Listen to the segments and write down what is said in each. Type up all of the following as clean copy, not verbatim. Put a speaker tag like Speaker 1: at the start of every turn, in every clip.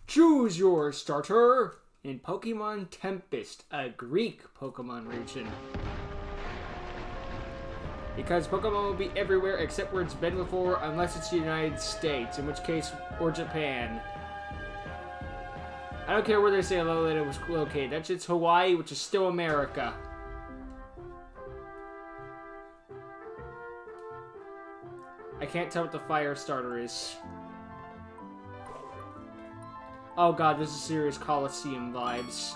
Speaker 1: Choose your starter in Pokemon Tempest, a Greek Pokemon region. Because Pokemon will be everywhere except where it's been before, unless it's the United States, in which case, or Japan. I don't care where they say that it was located. That's just Hawaii, which is still America. I can't tell what the fire starter is. Oh god, this is serious Coliseum vibes.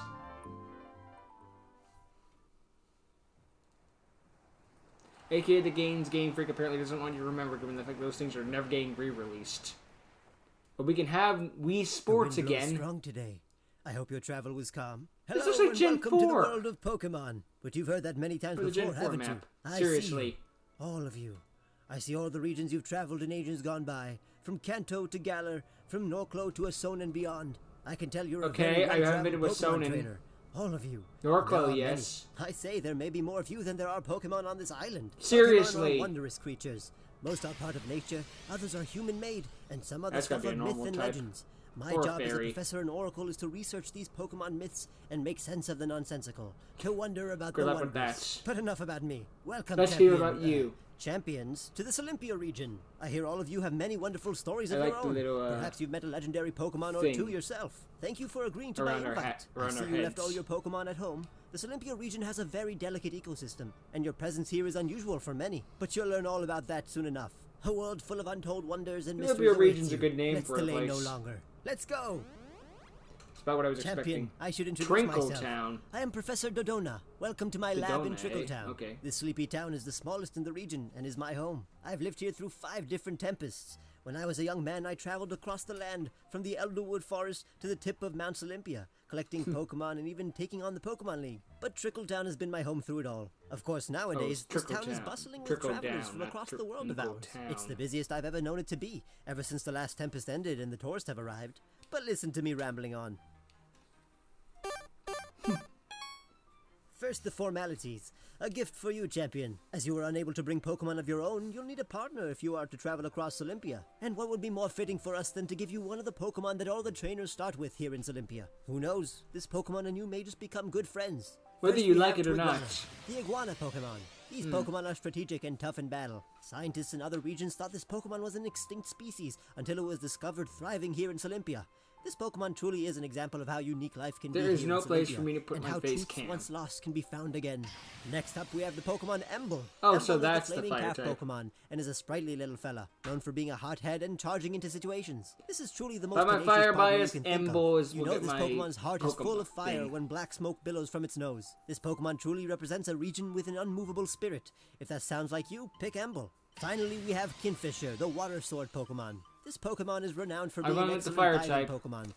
Speaker 1: AKA the game's Game Freak apparently doesn't want you to remember, given the fact those things are never getting re-released. But we can have Wii Sports again.
Speaker 2: Strong today. I hope your travel was calm.
Speaker 1: This looks like Gen 4.
Speaker 2: Welcome to the world of Pokemon. But you've heard that many times before, haven't you?
Speaker 1: Seriously.
Speaker 2: All of you. I see all the regions you've traveled in ages gone by. From Kanto to Galar, from Norclo to Ason and beyond. I can tell you're a very
Speaker 1: I haven't been to
Speaker 2: Pokemon
Speaker 1: Ason.
Speaker 2: trainer. All of you.
Speaker 1: Norclo, yes.
Speaker 2: Many. I say there may be more of you than there are Pokemon on this island.
Speaker 1: Seriously.
Speaker 2: Pokemon are wondrous creatures. Most are part of nature, others are human-made, and some others stuff are myth and legends. My job as a professor and oracle is to research these Pokemon myths and make sense of the nonsensical. To wonder about the wonders. But enough about me. Welcome,
Speaker 1: Let's hear about you.
Speaker 2: Champions to this Olympia region. I hear all of you have many wonderful stories of your own. Perhaps you've met a legendary Pokemon or two yourself. Thank you for agreeing to my invite. I see you left all your Pokemon at home. This Olympia region has a very delicate ecosystem, and your presence here is unusual for many. But you'll learn all about that soon enough. A world full of untold wonders and mysteries.
Speaker 1: Olympia region's a good name
Speaker 2: Let's
Speaker 1: for a
Speaker 2: delay
Speaker 1: place.
Speaker 2: no longer. Let's go!
Speaker 1: It's about what I was expecting.
Speaker 2: I should introduce myself.
Speaker 1: Town.
Speaker 2: I am Professor Dodona. Welcome to my lab in Trickletown.
Speaker 1: Okay.
Speaker 2: This sleepy town is the smallest in the region and is my home. I've lived here through 5 different Tempests. When I was a young man, I traveled across the land, from the Elderwood Forest to the tip of Mount Olympia, collecting Pokemon and even taking on the Pokemon League. But Trickletown has been my home through it all. Of course, nowadays, this town is bustling with travelers from across the world about. It's the busiest I've ever known it to be, ever since the last Tempest ended and the tourists have arrived. But listen to me rambling on. First, the formalities. A gift for you, champion. As you are unable to bring Pokemon of your own, you'll need a partner if you are to travel across Olympia. And what would be more fitting for us than to give you one of the Pokemon that all the trainers start with here in Olympia? Who knows? This Pokemon and you may just become good friends.
Speaker 1: Whether you like it or not.
Speaker 2: The Iguana Pokemon. These Pokemon are strategic and tough in battle. Scientists in other regions thought this Pokemon was an extinct species until it was discovered thriving here in Olympia. This Pokemon truly is an example of how unique life can be.
Speaker 1: There is no place for me to put my face
Speaker 2: cam. Once lost can be found again. Next up, we have the Pokemon Emble.
Speaker 1: Oh,
Speaker 2: Emble
Speaker 1: so that's
Speaker 2: is the
Speaker 1: the
Speaker 2: flaming
Speaker 1: fire
Speaker 2: calf
Speaker 1: type.
Speaker 2: Pokemon and is a sprightly little fella, known for being a hothead and charging into situations. This is truly the most
Speaker 1: By my
Speaker 2: tenacious
Speaker 1: fire
Speaker 2: partner
Speaker 1: bias,
Speaker 2: you can think
Speaker 1: Emble
Speaker 2: of.
Speaker 1: is
Speaker 2: You know this Pokemon's heart is full of fire
Speaker 1: thing.
Speaker 2: when black smoke billows from its nose. This Pokemon truly represents a region with an unmovable spirit. If that sounds like you, pick Emble. Finally, we have KINFISHER, the water sword Pokemon. This Pokemon is renowned for being an excellent
Speaker 1: fire
Speaker 2: diving
Speaker 1: type.
Speaker 2: Pokemon.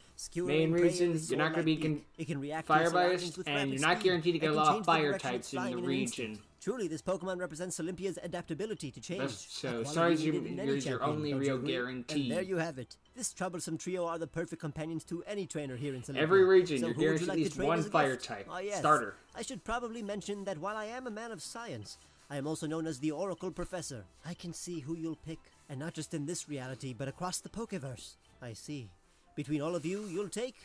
Speaker 1: Main reason, you're not going to be
Speaker 2: it can react
Speaker 1: fire
Speaker 2: to its surroundings
Speaker 1: biased,
Speaker 2: with
Speaker 1: and
Speaker 2: rapid
Speaker 1: you're not
Speaker 2: speed.
Speaker 1: guaranteed to get
Speaker 2: It
Speaker 1: a
Speaker 2: can
Speaker 1: lot
Speaker 2: change
Speaker 1: of
Speaker 2: the
Speaker 1: fire
Speaker 2: direction
Speaker 1: types
Speaker 2: it's
Speaker 1: in
Speaker 2: flying
Speaker 1: the
Speaker 2: an
Speaker 1: region.
Speaker 2: instant. Truly, this Pokemon represents Olympia's adaptability to change.
Speaker 1: So, sorry, here's your only real guarantee.
Speaker 2: And there you have it. This troublesome trio are the perfect companions to any trainer here in Olympia.
Speaker 1: Every region,
Speaker 2: so
Speaker 1: you're
Speaker 2: who would
Speaker 1: guaranteed
Speaker 2: you
Speaker 1: at
Speaker 2: like
Speaker 1: least
Speaker 2: to train
Speaker 1: one
Speaker 2: as a
Speaker 1: fire
Speaker 2: gift?
Speaker 1: type.
Speaker 2: Yes.
Speaker 1: Starter.
Speaker 2: I should probably mention that while I am a man of science, I am also known as the Oracle Professor. I can see who you'll pick, and not just in this reality, but across the Pokeverse. I see. Between all of you, you'll take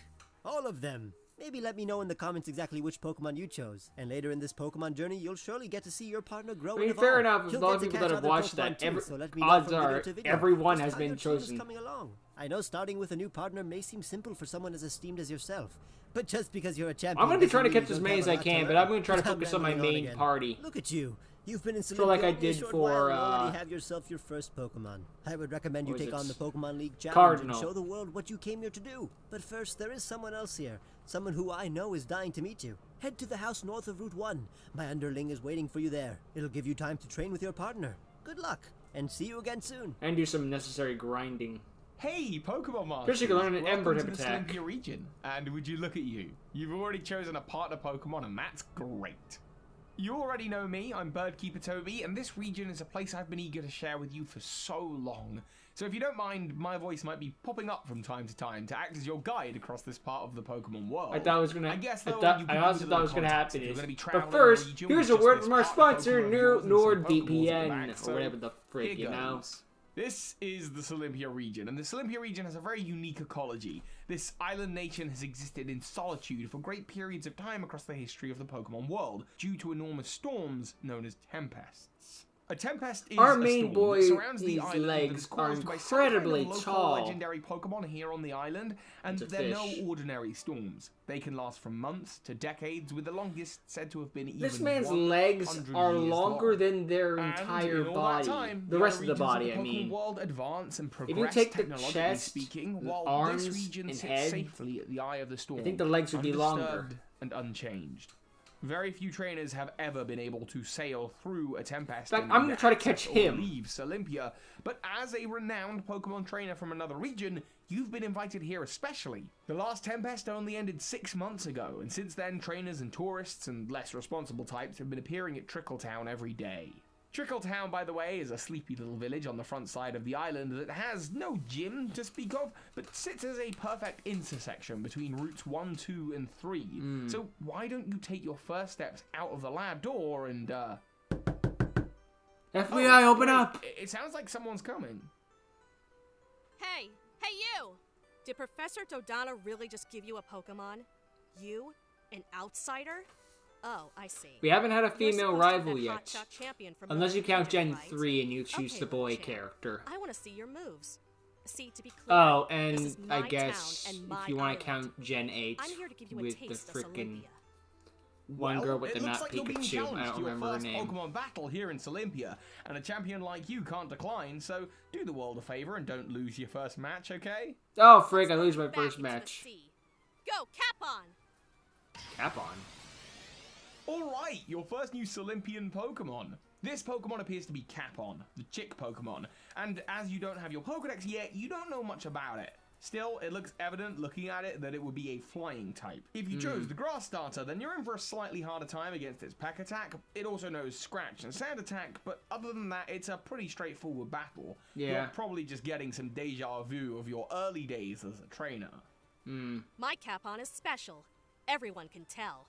Speaker 2: all of them. Maybe let me know in the comments exactly which Pokemon you chose. And later in this Pokemon journey, you'll surely get to see your partner grow and evolve.
Speaker 1: Fair enough,
Speaker 2: You'll
Speaker 1: a lot
Speaker 2: get
Speaker 1: of
Speaker 2: to
Speaker 1: people
Speaker 2: catch
Speaker 1: that have
Speaker 2: other
Speaker 1: watched
Speaker 2: Pokemon
Speaker 1: that,
Speaker 2: too, so let me know
Speaker 1: odds
Speaker 2: from
Speaker 1: are
Speaker 2: video to video.
Speaker 1: everyone
Speaker 2: Just
Speaker 1: has
Speaker 2: how
Speaker 1: been
Speaker 2: your team is
Speaker 1: chosen.
Speaker 2: coming along. I know starting with a new partner may seem simple for someone as esteemed as yourself. But just because you're a champion,
Speaker 1: I'm going to be trying to
Speaker 2: doesn't
Speaker 1: catch
Speaker 2: mean
Speaker 1: as
Speaker 2: you
Speaker 1: many
Speaker 2: don't
Speaker 1: as I
Speaker 2: have a lot to
Speaker 1: can, but
Speaker 2: learn.
Speaker 1: I'm going to try to
Speaker 2: I'm
Speaker 1: focus on my
Speaker 2: rambling
Speaker 1: main
Speaker 2: again.
Speaker 1: party.
Speaker 2: Look at you. You've been in
Speaker 1: So like I
Speaker 2: Olympia
Speaker 1: did
Speaker 2: a short
Speaker 1: for,
Speaker 2: while and already have yourself your first Pokemon. I would recommend you
Speaker 1: what is
Speaker 2: take on the
Speaker 1: it?
Speaker 2: Pokemon League challenge
Speaker 1: Cardinal.
Speaker 2: and show the world what you came here to do. But first, there is someone else here. Someone who I know is dying to meet you. Head to the house north of Route 1. My underling is waiting for you there. It'll give you time to train with your partner. Good luck, and see you again soon.
Speaker 1: And do some necessary grinding.
Speaker 3: Hey, Pokemon Masters!
Speaker 1: First you can learn an Ember
Speaker 3: Welcome
Speaker 1: type
Speaker 3: to the
Speaker 1: attack.
Speaker 3: Olympia region. And would you look at you? You've already chosen a partner Pokemon, and that's great. You already know me, I'm Birdkeeper Toby, and this region is a place I've been eager to share with you for so long. So if you don't mind, my voice might be popping up from time to time to act as your guide across this part of the Pokemon world.
Speaker 1: I thought it was gonna.
Speaker 3: I guess,
Speaker 1: I
Speaker 3: though,
Speaker 1: thought-
Speaker 3: you
Speaker 1: I
Speaker 3: can
Speaker 1: also
Speaker 3: use a
Speaker 1: thought it
Speaker 3: little
Speaker 1: was gonna
Speaker 3: context
Speaker 1: happen
Speaker 3: if you're
Speaker 1: is.
Speaker 3: gonna be
Speaker 1: But
Speaker 3: traveling
Speaker 1: first,
Speaker 3: in a region
Speaker 1: here's
Speaker 3: with
Speaker 1: a word
Speaker 3: just
Speaker 1: from our
Speaker 3: this partner
Speaker 1: sponsor,
Speaker 3: Pokemon of yours and some Pokeballs at the
Speaker 1: NordVPN,
Speaker 3: back,
Speaker 1: or whatever the frig,
Speaker 3: here
Speaker 1: you know.
Speaker 3: goes. This is the Olympia region, and the Olympia region has a very unique ecology. This island nation has existed in solitude for great periods of time across the history of the Pokemon world, due to enormous storms known as Tempests. A Tempest is
Speaker 1: Our
Speaker 3: a
Speaker 1: main
Speaker 3: storm
Speaker 1: boy,
Speaker 3: that surrounds the
Speaker 1: these
Speaker 3: island
Speaker 1: legs
Speaker 3: that is
Speaker 1: are
Speaker 3: caused by some kind of
Speaker 1: incredibly
Speaker 3: local
Speaker 1: tall.
Speaker 3: legendary Pokemon here on the island, and
Speaker 1: It's a
Speaker 3: they're no
Speaker 1: fish.
Speaker 3: ordinary storms. They can last from months to decades, with the longest said to have been even
Speaker 1: This man's
Speaker 3: 100
Speaker 1: legs are
Speaker 3: years
Speaker 1: longer
Speaker 3: long.
Speaker 1: than their
Speaker 3: And
Speaker 1: entire
Speaker 3: in all
Speaker 1: body.
Speaker 3: that time,
Speaker 1: The rest of the
Speaker 3: regions
Speaker 1: body, I
Speaker 3: Pokemon
Speaker 1: mean.
Speaker 3: world advance and
Speaker 1: you
Speaker 3: progress
Speaker 1: take the
Speaker 3: technologically
Speaker 1: chest,
Speaker 3: speaking,
Speaker 1: the
Speaker 3: while
Speaker 1: arms,
Speaker 3: this region
Speaker 1: and
Speaker 3: sits
Speaker 1: head,
Speaker 3: safely at the eye of the storm.
Speaker 1: I think the legs would be longer.
Speaker 3: Undisturbed and unchanged. Very few trainers have ever been able to sail through a Tempest.
Speaker 1: In fact,
Speaker 3: and
Speaker 1: I'm gonna try to
Speaker 3: access
Speaker 1: catch
Speaker 3: or
Speaker 1: him.
Speaker 3: leave Olympia, but as a renowned Pokemon trainer from another region, you've been invited here especially. The last Tempest only ended 6 months ago, and since then, trainers and tourists and less responsible types have been appearing at Trickletown every day. Trickletown, by the way, is a sleepy little village on the front side of the island that has no gym to speak of, but sits as a perfect intersection between routes 1, 2, and 3. So why don't you take your first steps out of the lab door and,
Speaker 1: FBI, open
Speaker 3: wait,
Speaker 1: up!
Speaker 3: It sounds like someone's coming.
Speaker 4: Hey, you! Did Professor Dodonna really just give you a Pokemon? You? An outsider? Oh, I see.
Speaker 1: We haven't had a
Speaker 4: You're
Speaker 1: female
Speaker 4: supposed to be
Speaker 1: rival
Speaker 4: that
Speaker 1: yet.
Speaker 4: hotshot champion from
Speaker 1: Unless you
Speaker 4: Northern
Speaker 1: count Gen
Speaker 4: Region, right?
Speaker 1: 3 and you choose
Speaker 4: Okay,
Speaker 1: the boy
Speaker 4: little champ.
Speaker 1: character.
Speaker 4: I want to see your moves. See, to be clear,
Speaker 1: Oh,
Speaker 4: this
Speaker 1: and
Speaker 4: is
Speaker 1: I
Speaker 4: my
Speaker 1: guess
Speaker 4: town and
Speaker 1: if
Speaker 4: my
Speaker 1: you want to
Speaker 4: island.
Speaker 1: count Gen 8
Speaker 4: I'm here to give you a
Speaker 1: with the
Speaker 4: taste of
Speaker 1: frickin'
Speaker 4: Olympia.
Speaker 1: one girl with
Speaker 3: it
Speaker 1: the
Speaker 3: looks
Speaker 1: not
Speaker 3: like you're being
Speaker 1: Pikachu.
Speaker 3: challenged
Speaker 1: I don't
Speaker 3: to your
Speaker 1: remember her
Speaker 3: first
Speaker 1: name.
Speaker 3: Pokemon battle here in Olympia, and a champion like you can't decline, so do the world a favor and don't lose your first match, okay?
Speaker 1: Oh, frig, I lose my
Speaker 4: Back
Speaker 1: first
Speaker 4: into the
Speaker 1: match.
Speaker 4: sea. Go, Capon!
Speaker 1: Cap on.
Speaker 3: Alright, your first new Olympian Pokemon. This Pokemon appears to be Capon, the chick Pokemon, and as you don't have your Pokedex yet, you don't know much about it. Still, it looks evident looking at it that it would be a flying type. If you chose the Grass Starter, then you're in for a slightly harder time against its Peck Attack. It also knows Scratch and Sand Attack, but other than that, it's a pretty straightforward battle.
Speaker 1: Yeah.
Speaker 3: You're probably just getting some deja vu of your early days as a trainer.
Speaker 4: My Capon is special. Everyone can tell.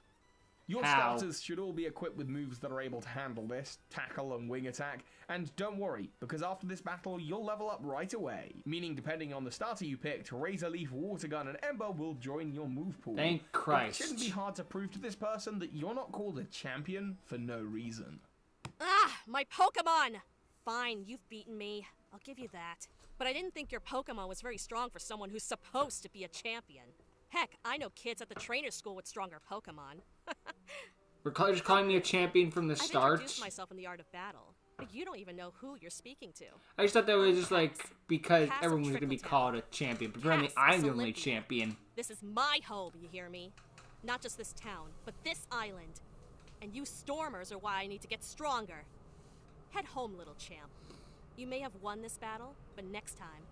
Speaker 3: Your
Speaker 1: How?
Speaker 3: starters should all be equipped with moves that are able to handle this, tackle and wing attack, and don't worry, because after this battle, you'll level up right away. Meaning, depending on the starter you picked, Razor Leaf, Water Gun, and Ember will join your move pool.
Speaker 1: Thank Christ.
Speaker 3: It shouldn't be hard to prove to this person that you're not called a champion for no reason.
Speaker 4: Ah, my Pokemon! Fine, you've beaten me. I'll give you that. But I didn't think your Pokemon was very strong for someone who's supposed to be a champion. Heck, I know kids at the trainer school with stronger Pokemon.
Speaker 1: We're just calling me a champion from the
Speaker 4: I've
Speaker 1: start.
Speaker 4: introduced myself in the art of battle, but you don't even know who you're speaking to.
Speaker 1: I just thought that was just like because
Speaker 4: Pass of
Speaker 1: everyone was going to be
Speaker 4: Trickletown.
Speaker 1: called a champion. But apparently
Speaker 4: Pass
Speaker 1: I'm the
Speaker 4: of
Speaker 1: only
Speaker 4: Olympia.
Speaker 1: champion.
Speaker 4: This is my home, you hear me? Not just this town, but this island. And you Stormers are why I need to get stronger. Head home, little champ. You may have won this battle, but next time,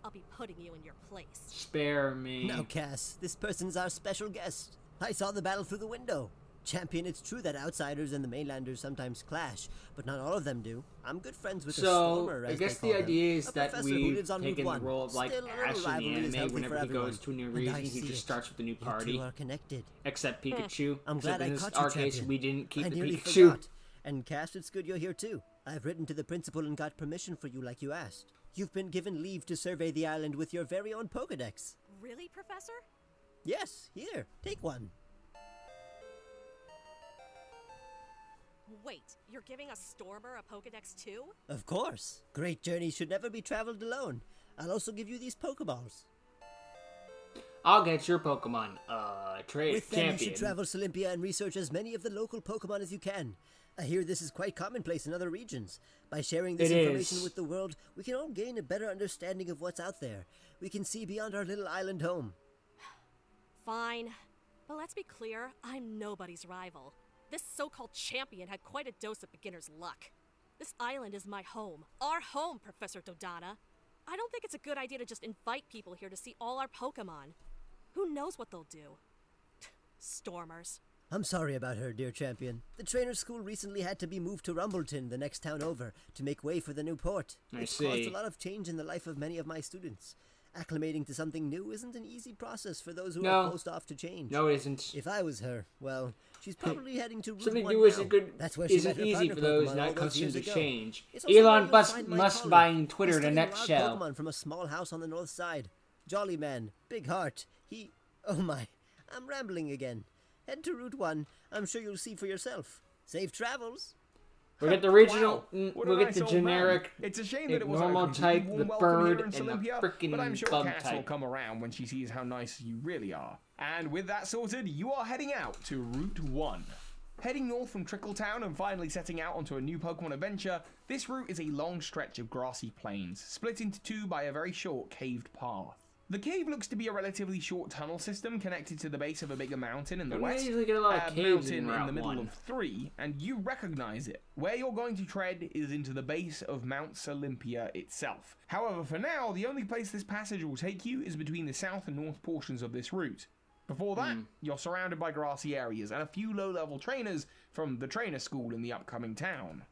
Speaker 4: I'll be putting you in your place.
Speaker 1: Spare me.
Speaker 2: Now, Cass, this person's our special guest. I saw the battle through the window. Champion, it's true that outsiders and the mainlanders sometimes clash, but not all of them do. I'm good friends with a
Speaker 1: So,
Speaker 2: Stormer,
Speaker 1: I
Speaker 2: as
Speaker 1: guess
Speaker 2: they
Speaker 1: the
Speaker 2: call
Speaker 1: idea
Speaker 2: them.
Speaker 1: is
Speaker 2: A
Speaker 1: that
Speaker 2: professor who
Speaker 1: we've
Speaker 2: lives on Route
Speaker 1: taken the
Speaker 2: 1.
Speaker 1: role of like
Speaker 2: Still, a little
Speaker 1: Ash in
Speaker 2: rivalry
Speaker 1: the
Speaker 2: is
Speaker 1: anime.
Speaker 2: healthy
Speaker 1: Whenever
Speaker 2: for
Speaker 1: he
Speaker 2: everyone.
Speaker 1: goes to a new
Speaker 2: And I
Speaker 1: region, he
Speaker 2: see
Speaker 1: just
Speaker 2: it.
Speaker 1: starts with a new
Speaker 2: You two
Speaker 1: party.
Speaker 2: are connected.
Speaker 1: Except Pikachu.
Speaker 2: I'm glad
Speaker 1: Except
Speaker 2: I
Speaker 1: in
Speaker 2: caught
Speaker 1: our
Speaker 2: you,
Speaker 1: case,
Speaker 2: champion.
Speaker 1: we didn't keep
Speaker 2: I
Speaker 1: the
Speaker 2: nearly
Speaker 1: Pikachu.
Speaker 2: forgot. And Cass, it's good you're here too. I've written to the principal and got permission for you like you asked. You've been given leave to survey the island with your very own Pokedex.
Speaker 4: Really, Professor?
Speaker 2: Yes, here, take one.
Speaker 4: Wait, you're giving a Stormer a Pokedex too?
Speaker 2: Of course. Great journeys should never be traveled alone. I'll also give you these Pokeballs.
Speaker 1: I'll get your Pokemon. Trade
Speaker 2: With them,
Speaker 1: champion.
Speaker 2: you should travel to Olympia and research as many of the local Pokemon as you can. I hear this is quite commonplace in other regions. By sharing this
Speaker 1: It
Speaker 2: information
Speaker 1: is.
Speaker 2: with the world, we can all gain a better understanding of what's out there. We can see beyond our little island home.
Speaker 4: Fine. But let's be clear, I'm nobody's rival. This so-called champion had quite a dose of beginner's luck. This island is my home. Our home, Professor Dodonna. I don't think it's a good idea to just invite people here to see all our Pokemon. Who knows what they'll do? Stormers.
Speaker 2: I'm sorry about her, dear champion. The trainer school recently had to be moved to Rumbleton, the next town over, to make way for the new port. It's caused
Speaker 1: see.
Speaker 2: a lot of change in the life of many of my students. Acclimating to something new isn't an easy process for those who
Speaker 1: No.
Speaker 2: are closed off to change.
Speaker 1: No, it isn't.
Speaker 2: If I was her, well, she's probably heading to Route
Speaker 1: Something
Speaker 2: 1
Speaker 1: new isn't
Speaker 2: now.
Speaker 1: good.
Speaker 2: That's where she
Speaker 1: Isn't
Speaker 2: met her
Speaker 1: easy
Speaker 2: partner
Speaker 1: for those
Speaker 2: Pokemon all
Speaker 1: not
Speaker 2: those
Speaker 1: accustomed
Speaker 2: years
Speaker 1: to
Speaker 2: ago.
Speaker 1: change.
Speaker 2: It's also where
Speaker 1: Elon
Speaker 2: you'll
Speaker 1: Musk
Speaker 2: find my
Speaker 1: must
Speaker 2: colleague.
Speaker 1: buy Twitter
Speaker 2: He's
Speaker 1: in a
Speaker 2: studying wild
Speaker 1: nutshell.
Speaker 2: Pokemon from a small house on the north side. Jolly man, big heart. Oh my, I'm rambling again. Head to Route 1. I'm sure you'll see for yourself. Safe travels.
Speaker 1: We'll get the regional,
Speaker 3: Wow, what a
Speaker 1: we'll get
Speaker 3: nice
Speaker 1: the
Speaker 3: old
Speaker 1: generic,
Speaker 3: man. It's a shame that it wasn't
Speaker 1: normal
Speaker 3: a completely
Speaker 1: type,
Speaker 3: warm
Speaker 1: the
Speaker 3: welcome
Speaker 1: bird,
Speaker 3: here in
Speaker 1: and the
Speaker 3: Olympia,
Speaker 1: frickin'
Speaker 3: but I'm sure
Speaker 1: bug
Speaker 3: Cass will
Speaker 1: type.
Speaker 3: come around when she sees how nice you really are. And with that sorted, you are heading out to Route 1. Heading north from Trickletown and finally setting out onto a new Pokemon adventure, this route is a long stretch of grassy plains, split into two by a very short caved path. The cave looks to be a relatively short tunnel system connected to the base of a bigger mountain in the
Speaker 1: Don't
Speaker 3: west,
Speaker 1: usually get a lot of caves
Speaker 3: mountain
Speaker 1: in
Speaker 3: in
Speaker 1: Route
Speaker 3: the middle
Speaker 1: 1.
Speaker 3: of 3, and you recognize it. Where you're going to tread is into the base of Mount Olympia itself. However, for now, the only place this passage will take you is between the south and north portions of this route. Before that, you're surrounded by grassy areas and a few low-level trainers from the trainer school in the upcoming town.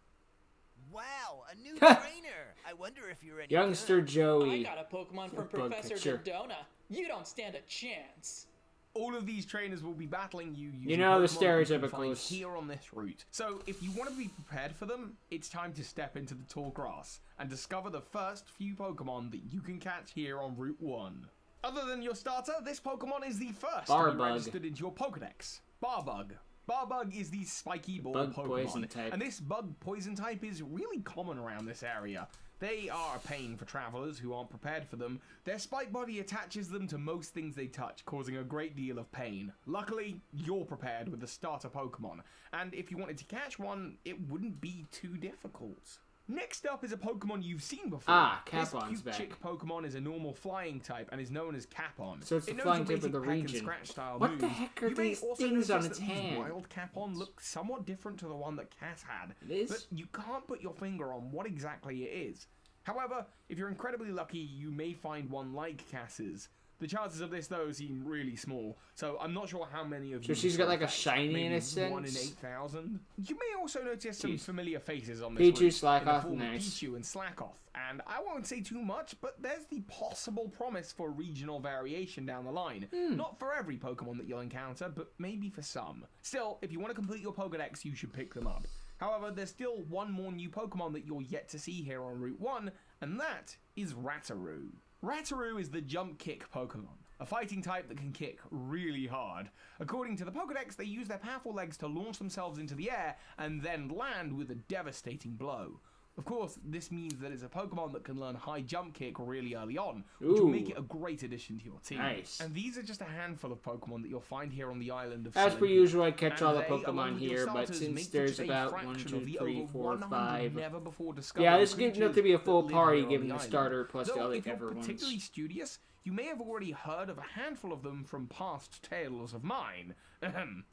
Speaker 5: Wow, a new trainer! I wonder if you're any
Speaker 1: Youngster
Speaker 5: good.
Speaker 1: Joey.
Speaker 6: I got a Pokemon from
Speaker 1: Bug
Speaker 6: Professor
Speaker 1: catcher.
Speaker 6: Dodona. You don't stand a chance.
Speaker 3: All of these trainers will be battling you using
Speaker 1: You know the
Speaker 3: Pokemon that you can
Speaker 1: stereotypicals.
Speaker 3: find here on this route. So if you want to be prepared for them, it's time to step into the tall grass and discover the first few Pokemon that you can catch here on Route 1. Other than your starter, this Pokemon is the first to
Speaker 1: Barbug.
Speaker 3: be registered into your Pokedex. Barbug. Barbug is the spiky ball
Speaker 1: Bug
Speaker 3: Pokemon,
Speaker 1: poison type.
Speaker 3: and this bug poison type is really common around this area. They are a pain for travelers who aren't prepared for them. Their spike body attaches them to most things they touch, causing a great deal of pain. Luckily, you're prepared with the starter Pokemon, and if you wanted to catch one, it wouldn't be too difficult. Next up is a Pokemon you've seen before.
Speaker 1: Ah,
Speaker 3: This
Speaker 1: Capon's
Speaker 3: cute
Speaker 1: back.
Speaker 3: chick Pokemon is a normal flying type and is known as Capon.
Speaker 1: So it's the
Speaker 3: It knows
Speaker 1: flying
Speaker 3: your
Speaker 1: type of
Speaker 3: basic
Speaker 1: the
Speaker 3: hack and
Speaker 1: region.
Speaker 3: scratch style
Speaker 1: What the
Speaker 3: moves.
Speaker 1: heck are
Speaker 3: You may
Speaker 1: these
Speaker 3: also
Speaker 1: things on
Speaker 3: notice
Speaker 1: its
Speaker 3: that these
Speaker 1: hand?
Speaker 3: Wild Capon looks somewhat different to the one that Cass had.
Speaker 1: It is?
Speaker 3: But you can't put your finger on what exactly it is. However, if you're incredibly lucky, you may find one like Cass's. The chances of this, though, seem really small, so I'm not sure how many of
Speaker 1: So
Speaker 3: you...
Speaker 1: she's got, like, a
Speaker 3: effect.
Speaker 1: shiny in
Speaker 3: Maybe
Speaker 1: a sense?
Speaker 3: 1 in 8,000? You may also notice some
Speaker 1: Jeez.
Speaker 3: familiar faces on this
Speaker 1: Pichu,
Speaker 3: route, in the
Speaker 1: Slackoth,
Speaker 3: form of
Speaker 1: nice.
Speaker 3: Pichu and Slackoth, and I won't say too much, but there's the possible promise for regional variation down the line. Not for every Pokemon that you'll encounter, but maybe for some. Still, if you want to complete your Pokedex, you should pick them up. However, there's still one more new Pokemon that you're yet to see here on Route 1, and that is Rataroo. Rataroo is the jump kick Pokemon, a fighting type that can kick really hard. According to the Pokedex, they use their powerful legs to launch themselves into the air and then land with a devastating blow. Of course, this means that it's a Pokemon that can learn high jump kick really early on, which will make
Speaker 1: Ooh.
Speaker 3: it a great addition to your team.
Speaker 1: Nice.
Speaker 3: And these are just a handful of Pokemon that you'll find here on the island of
Speaker 1: As per
Speaker 3: Olympia.
Speaker 1: usual, I catch
Speaker 3: And
Speaker 1: all the
Speaker 3: they, along
Speaker 1: Pokemon
Speaker 3: with your
Speaker 1: here, but
Speaker 3: starters,
Speaker 1: since
Speaker 3: make
Speaker 1: there's
Speaker 3: just a
Speaker 1: about 1,
Speaker 3: fraction
Speaker 1: 2,
Speaker 3: of the
Speaker 1: 3,
Speaker 3: over
Speaker 1: 4,
Speaker 3: 100
Speaker 1: 5.
Speaker 3: never before discovered
Speaker 1: Yeah, this is good enough
Speaker 3: creatures
Speaker 1: to be a
Speaker 3: that
Speaker 1: full
Speaker 3: live
Speaker 1: party
Speaker 3: here on
Speaker 1: given
Speaker 3: the
Speaker 1: the
Speaker 3: island.
Speaker 1: starter plus the
Speaker 3: Though
Speaker 1: other
Speaker 3: if you're
Speaker 1: everyone's.
Speaker 3: particularly studious, you may have already heard of a handful of them from past tales of mine. Ahem.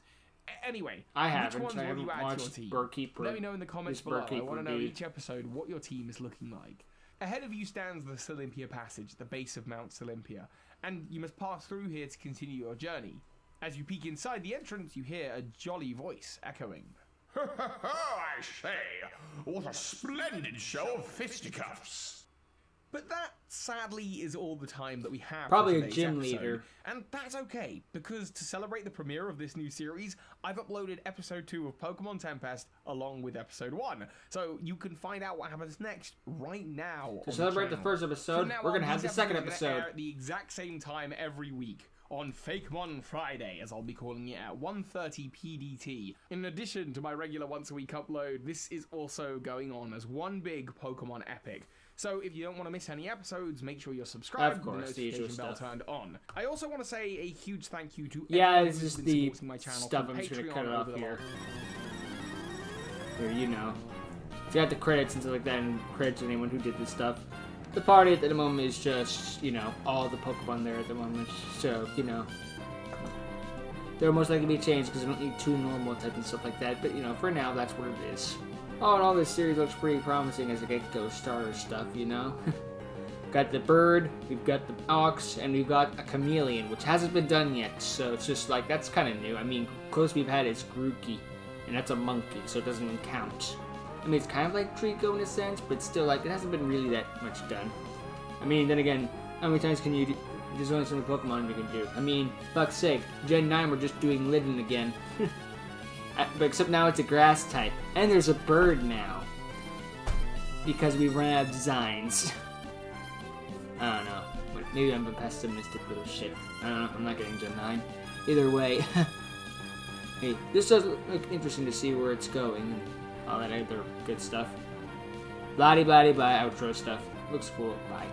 Speaker 3: Anyway,
Speaker 1: I
Speaker 3: which
Speaker 1: haven't.
Speaker 3: ones
Speaker 1: I
Speaker 3: will
Speaker 1: haven't
Speaker 3: you add to your
Speaker 1: watched
Speaker 3: team?
Speaker 1: Barkeeper.
Speaker 3: Let me know in the comments
Speaker 1: This
Speaker 3: below. I
Speaker 1: Barkeeper
Speaker 3: want to know
Speaker 1: dude.
Speaker 3: each episode what your team is looking like. Ahead of you stands the Olympia Passage, the base of Mount Olympia, and you must pass through here to continue your journey. As you peek inside the entrance, you hear a jolly voice echoing.
Speaker 7: Ho, ho, ho, I say! What a splendid show of fisticuffs!
Speaker 3: But that, sadly, is all the time that we have
Speaker 1: Probably
Speaker 3: for
Speaker 1: a
Speaker 3: today's
Speaker 1: gym
Speaker 3: episode.
Speaker 1: leader.
Speaker 3: And that's okay, because to celebrate the premiere of this new series, I've uploaded episode 2 of Pokemon Tempest along with episode 1. So you can find out what happens next right now.
Speaker 1: To celebrate the first episode,
Speaker 3: From now
Speaker 1: we're
Speaker 3: on,
Speaker 1: gonna have
Speaker 3: these
Speaker 1: the second
Speaker 3: episodes are gonna
Speaker 1: episode.
Speaker 3: air at the exact same time every week. On Fakemon Friday, as I'll be calling it, at 1:30 PDT. In addition to my regular once-a-week upload, this is also going on as one big Pokemon epic. So if you don't want to miss any episodes, make sure you're subscribed
Speaker 1: Of course,
Speaker 3: with
Speaker 1: the
Speaker 3: the
Speaker 1: usual
Speaker 3: notification bell
Speaker 1: stuff.
Speaker 3: turned on. I also want to say a huge thank you to
Speaker 1: Yeah,
Speaker 3: everyone
Speaker 1: it's
Speaker 3: who's
Speaker 1: just
Speaker 3: been
Speaker 1: the
Speaker 3: supporting my channel
Speaker 1: stuff.
Speaker 3: through
Speaker 1: I'm just gonna
Speaker 3: Patreon
Speaker 1: cut it off
Speaker 3: over the
Speaker 1: here.
Speaker 3: last-
Speaker 1: Here, you know. If you have the credits and stuff like that, and credits to anyone who did this stuff. The party at the moment is just, you know, all the Pokemon there at the moment. So, you know. There will most likely be changes because I don't need 2 normal types and stuff like that. But, you know, for now, that's what it is. All in all, this series looks pretty promising as I get those starter stuff, you know? Got the bird, we've got the ox, and we've got a chameleon, which hasn't been done yet. So it's just like, that's kind of new. I mean, close we've had is Grookey, and that's a monkey, so it doesn't even count. I mean, it's kind of like Trico in a sense, but still, like, it hasn't been really that much done. I mean, then again, how many times can you do? There's only so many Pokemon you can do. I mean, fuck's sake, Gen 9 we're just doing living again. But except now it's a grass type. And there's a bird now. Because we ran out of designs. I don't know. But Maybe I'm a pessimistic little shit. I don't know. I'm not getting Gen 9. Either way, hey, this does look interesting to see where it's going and all that other good stuff. Blah-de-blah-de-blah outro stuff. Looks cool. Bye.